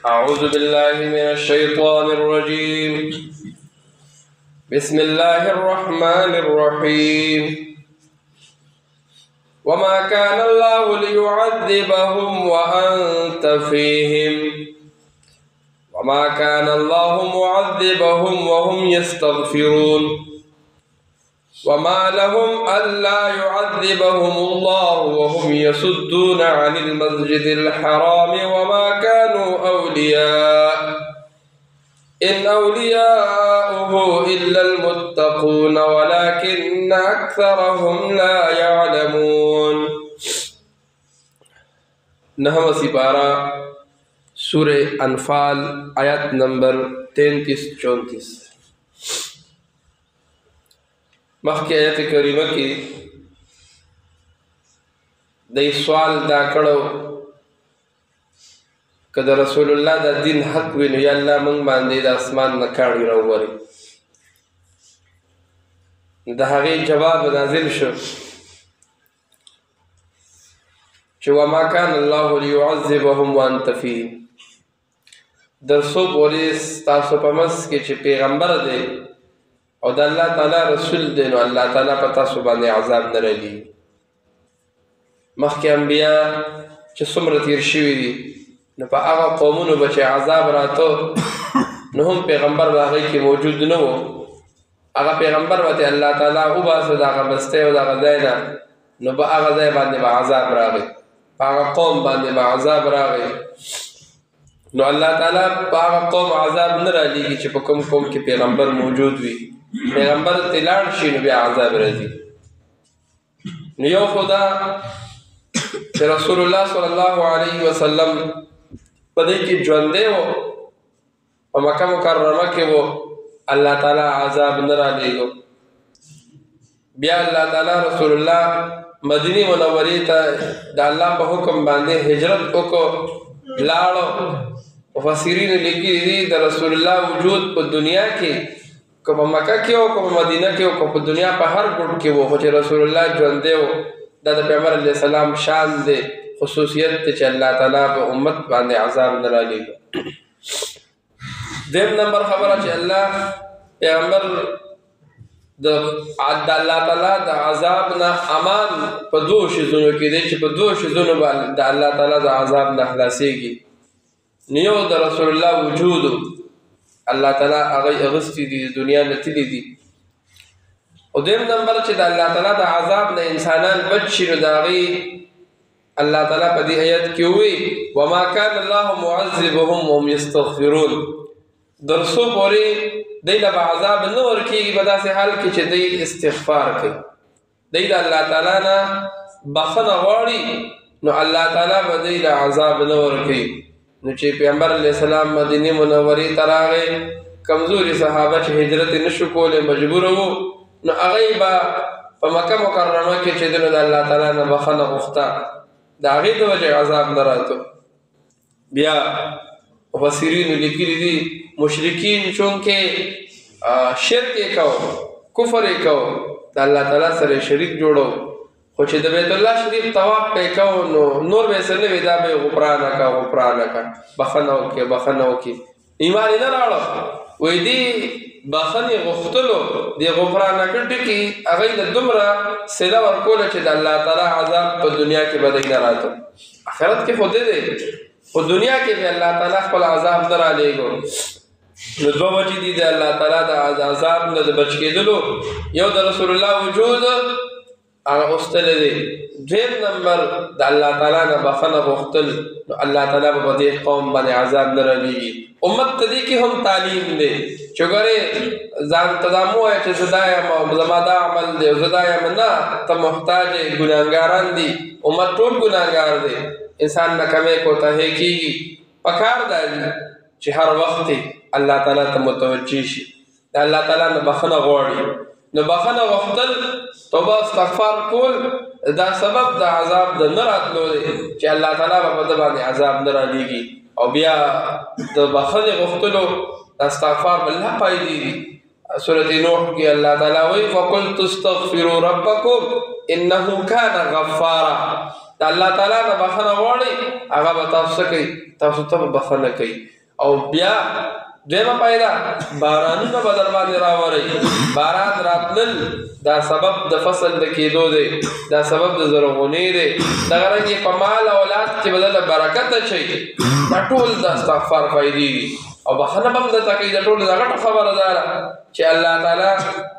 أعوذ بالله من الشيطان الرجيم. بسم الله الرحمن الرحيم. وما كان الله ليعذبهم وأنت فيهم وما كان الله معذبهم وهم يستغفرون وما لهم ألا يعذبهم الله وهم يصدون عن المسجد الحرام وما كانوا أولياء إن أولياؤه إلا المتقون ولكن أكثرهم لا يعلمون. نحو سپارہ سورہ انفال آیت نمبر 33-34. مخکې آیت کریمه کې د سوال دا کړو که د رسول الله د دین حق وي نو یا الله موږ باندې د اسمان نه کاڼي راووري. د هغې جواب نازل شو چې وما کان الله لیعذبهم وانت فیهم. در څو پورې ستاسو په منځ کې چې پیغمبر دی او د الله تعالی رسول دی نو الله تعالی په تاسو باندې عذاب نه رالیږي. مخکې انبیا چې څومره تیر شوي دي نو په هغه قومونو به چې عذاب راته نو هم پیغمبر په هغې کې موجود نه و. هغه پیغمبر به الله تعالی وباسه د هغه بستۍ او د هغه ځای نه نو په هغه ځای باندې به عذاب راغی، په هغه قوم باندې به عذاب راغی. نو الله تعالی په هغه قوم عذاب نه رالیږي چې په کوم قوم کې پیغمبر موجود وي. پیغمبر ته لاړ شي نو بیا عذاب راځي. نو یو خدا چې رسول الله صلی الله علیه وسلم په دې کې ژوندی و په مکه مکرمه کې و، الله تعالی عذاب نه رالیږو. بیا الله تعالی رسول الله مدینه منورې ته د الله په حکم باندې هجرت وکړو، لاړو. مفسرین لیکلي دي د رسول الله وجود په دنیا کې که په مکه کې او که په مدینه کې او که په دنیا په هر ګوټ کې و، خو چې رسول الله ژوندی و دا د پیغمبر علیه السلام شان دی، خصوصیت دی چې الله تعالی په امت باندې عذاب نه رالیږي. دویم نمبر خبره چې الله پیغمبر د الله تعالی د عذاب نه امان په دوه شیزونو کې دی چې په دوه شیزونو باندې د الله تعالی د عذاب نه خلاصېږي. یو د رسول الله وجود الله تعالی هغه اغستی دي، دنیا نه تللی دي. او دویم نمبر چې د الله تعالی د عذاب نه انسانان بچ شي نو د هغې الله تعالی په دې آیت کې ووایي وما کان الله معذبهم وهم یستغفرون. در څو پورې دی له به عذاب نه ورکېږي په داسې حال کې چې دی استغفار کوي، دی د الله تعالی نه بخښنه غواړي نو الله تعالی به دی له عذاب نه ورکوي. نو چې پیغمبر علیه السلام مدینې منورې ته راغی، کمزوري صحابه چې هجرت یې نشو کولی مجبوره وو، نو هغوی به په مکه مکرمه کې چې دی نو د الله تعالی نه بخښنه غوښته، د هغې د وجې عذاب نه راته. بیا مفسرینو لیکلي دي مشرکین چونکې شرک یې کو، کفر یې کو، د الله تعالی سره شریک جوړو، خو چې د بیت الله شریف طواف پې کو نو نور به یې څه نه وي، دا به یې غفرانه کا غفرانه کا، بخښنه وکړي بخښنه وکړي. ایمان یې نه راوړه، وایي دې بخښنې غوښتلو دې غفرانه کړ ټکي هغوی د دومره صله ورکوله چې د الله تعالی عذاب په دنیا کې به دی نه راته. آخرت کې خو دی خو دنیا کې به الله تعالی خپل عذاب نه رالیږو. نو دوه وجې دي د الله تعالی د عذاب نه د بچ کېدلو. یو د رسول الله وجود هغه غوښتلی دی، دویم نمبر د الله تعالی نه بخښنه غوښتل نو الله تعالی به په دې قوم باندې عذاب نه رالیږي. امت ته دې کې هم تعلیم دی چې ګورې ځان ته دا مه وایه چې زه دا یم او زما دا عمل دی او زه دا یم، نه، ته محتاج یې، ګناهګاران دي، امت ټول ګناهګار دی، انسان نه کمی کوتاهی کېږي. پکار دا دي چې هر وخت الله تعالی ته متوجه شي، د الله تعالی نه بخښنه غواړي. نو بخښنه غوښتل، توبه استغفار کول دا سبب د عذاب د نه راتلو دی چې الله تعالی به په ده باندې عذاب نه رالیږي. او بیا د بخښنې غوښتلو د استغفار بالله پایدې دي. سورة نوح کې الله تعالی وایي فقلت استغفروا ربکم انه کان غفارا. د الله تعالی نه بخښنه غواړئ هغه به تاسو څه کوي؟ تاسو ته به بخښنه کوي. او بیا دویمه پیدا بارانونه به در باندې راوري. باران راتلل دا سبب د فصل د کېدو دی، دا سبب د زرغونې دی. دغه رنګې په مال اولاد کې به دله برکت اچوي. دا ټول د استغفار فایدې دي او بخښنه به هم درته کوي. د ټولو د غټه خبره دا ده چې الله تعالی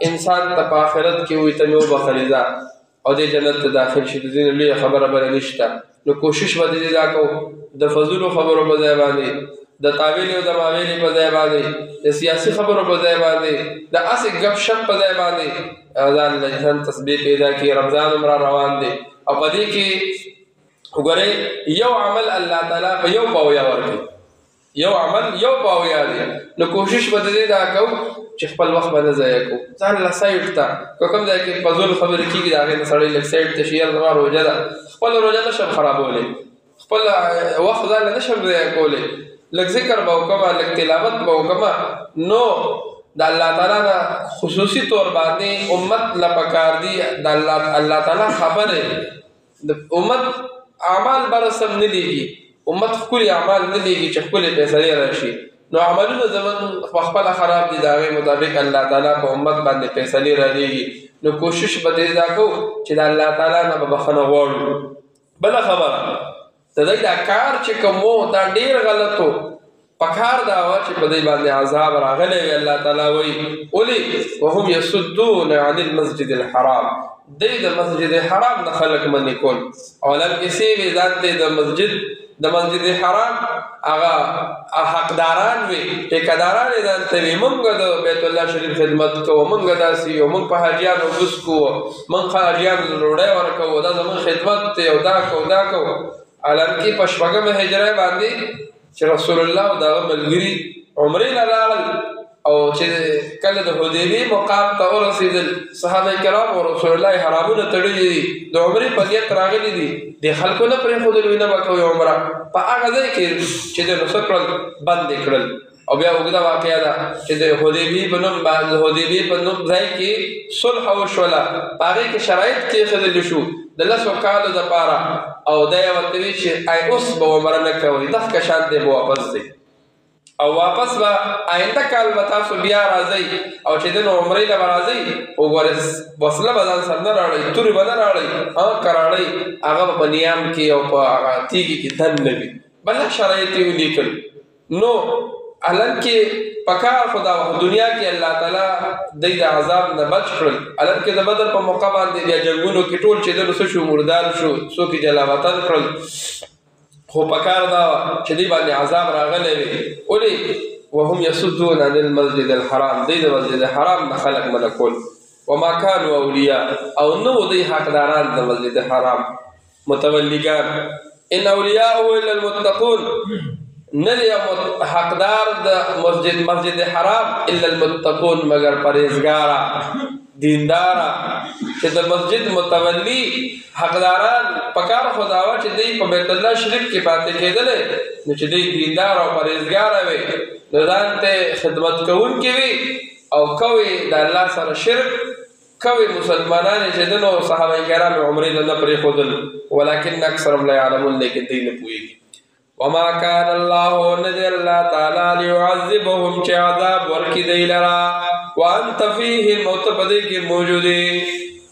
انسان ته په آخرت کې وایي ته مې وبخلې ځه او دې جنت ته داخل شي. د دې نه لویه خبره بله نشته. نو کوشش به دې دا کوو د فضولو خبرو په ځای باندې، د تاویلې او د ماویلې په ځای باندې، د سیاسي خبرو په ځای باندې، د هسې ګپ شپ په ځای باندې ځان له انسان تسبیح پیدا کړي. رمضان هم را روان دی او په دې کې وګورئ یو عمل الله تعالی په یو پاویا ورکوي. یو عمل یو پاویا دی. نو کوشش به دې دا کوو چې خپل وخت به نه ضایع کوو. ځان له سایډ ته که کوم ځای کې فضول خبرې کېږي د هغې نه سړی لږ سایډ ته شي. یاره زما روژه ده، خپله روژه نشم خرابولی، خپل وخت ځان له نشم ضایع کولی. لږ ذکر به وکړمه، لږ تلاوت به وکړمه. نو د الله تعالی نه خصوصي طور باندې امت له پکار دي د الله تعالی خبرې د امت اعمال به رسم نه لیږي. امت ښکلي اعمال نه لیږي چې ښکلې فیصلې راشي. نو عملونه زمون پخپله خراب دي، د هغې مطابق الله تعالی په امت باندې فیصلې رالیږي. نو کوشش به دې دا کوو چې د الله تعالی نه به بخښنه غواړو. بله خبره د دوی دا کار چې کوم و دا ډېر غلط و. پکار دا وه چې په دوی باندې عذاب راغلی وي. الله تعالی وایي ولې وهم یصدون عن المسجد الحرام، دوی د مسجد حرام نه خلک منې کول. اولم کسې وي ځان ته د مسجد حرام هغه حقداران وي، ټیکهداران یې ځان ته وي. مونږ د بیت الله شریف خدمت کوو، مونږ داسې یو، مونږ په حاجیانو بوس کوو، مونږ حاجیانو ډوډۍ ورکوو، دا زمونږ خدمت دی او دا کوو دا کوو. عالم کې په شپږمه هجره باندې چې رسول الله او د هغه ملګري عمرې له لاړل او چې کله د حدیبیې مقام ته ورسېدل، صحابه کرام او رسول الله حرامونه تړلي دي، د عمرې په نیت راغلي دي. د خلکو نه پرېښودل وي نه به کوي عمره. په هغه ځای کې چې د نو څه کړل بند یې کړل. او بیا اوږده واقعه ده چې د حدیبیې په نوم ځای کې صلح وشوله. په هغې کې شرایط کېښودل شو د 10 کالو دپاره. او دی یې ورته وي چې ای اوس به عمره نه کوئ، دغه شان دی به واپس ځئ او واپس به آینده کال به تاسو بیا راځئ او چې د نو عمرې له به راځئ. وګورئ وسله به ځان سره نه راوړئ، تورې به نه راوړئ، کراړئ هغه به په نیام کې او په هغه تیږې کې دن نه وي. بله شرایط یې ولیکل. نو الان کې پکار خدا دنیا کې الله تعالی دوی د عذاب نه بچ کړل. الان کې د بدر په موقع باندې بیا جنګونو کې ټول چې د څه شو مردار شو، څوک یې جلا وطن کړل. خو پکار دا چې دوی باندې عذاب راغلی وي. ولې وهم یصدون عن المسجد الحرام، دوی د مسجد حرام نه خلک منع کول. وما كانوا اولیاء، او نو دوی حقداران د مسجد حرام متولیګان. ان اولیاءه الا المتقون، نه دی حقدار د مسجد حرام الا المتقون مگر پرهیزګاره دینداره. چې د مسجد متولی حقداران پکار خداوه چې دوی په بیت الله شریف کې پاتې کېدلی، نو چې دوی دیندار او پرهیزګاره وي، نو ځان ته خدمت کوونکي وي او کوي د الله سره شرک کوي. مسلمانان چې دنو صحابه کرام عمرې نه پرېښودل، ولکن اکثرهم لا یعلمون، لیکن دوی نه پوهېږي. وما كان الله ندي الله تعالی ليعذبهم چې عذاب ورکي دی لرا وانت فيهم او ته په دې کې موجود یې.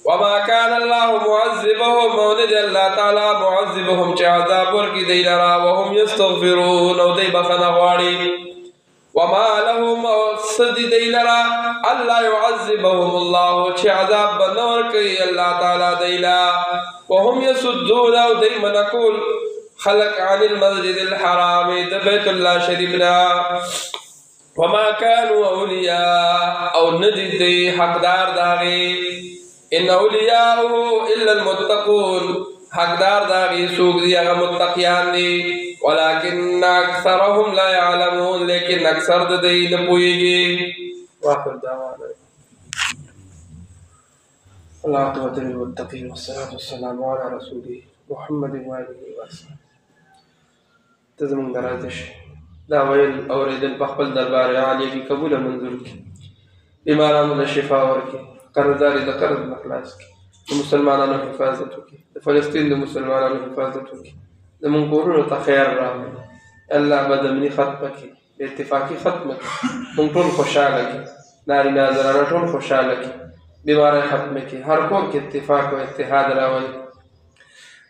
وما كان الله معذبهم او ندي الله تعالی معذبهم چې عذاب ورکي دی لرا وهم يستغفرون او دوی بخښنه غواړي. وما لهم صدي دی لرا الله يعذبهم الله چې عذاب به نه ورکوي الله تعالی دی لرا وهم يصدون او دوی منع کول خلق عن المسجد الحرام د بیت الله شریفنا. وما كانوا اولیاء او ندی دی حقدار داغی. ان اولیاءه الا المتقون، حقدار داغی سوق دی اغا متقیان دی. ولكن اکثرهم لا يعلمون، لیکن اکثر دی نپوئیگی. واخر دعوانا العاقبة للمتقين والصلاة والسلام على رسوله محمد وآله وسلم. ته زمونږ د راتش دا ویل اورېدل په خپل دربار عالیه کې قبوله منظور کړي، بیمارانو له شفا ورکړي، قرضداري د قرض نه خلاص کړي، د مسلمانانو حفاظت وکړي، د فلسطین د مسلمانانو حفاظت وکړي، زمونږ کورونو ته خیر راوړي، الله بد امني ختمه کړي، بې اتفاقي ختمه کړي، موږ ټول خوشحاله کړي، نارینه زنانه ټول خوشحاله کړي، بیماری ختمه کړي، هر کور کې اتفاق او اتحاد راولي.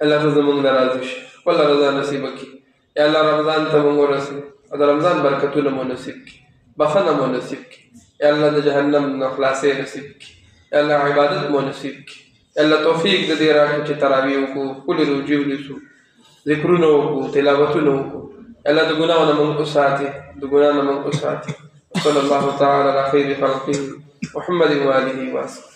الله ته زموږ نه راضي شي، خپله رضا نصیبه کړي. یا الله رمضان ته موږ ورسوي او د رمضان برکتونه مو نصیب کړي، بخښنه مو نصیب کړي. یا الله د جهنم نه خلاصۍ نصیب کړي. یا الله عبادت مو نصیب کړي. یا الله توفیق د دې راکړي چې تراویح وکړو، ښکلې روژې ونیسو، ذکرونه وکړو، تلاوتونه وکړو. یا الله د ګناهو نه موږ وساتي، د ګناه نه موږ وساتي. وصلی الله تعالی علی خیر خلقه محمد و آله و اصحابه.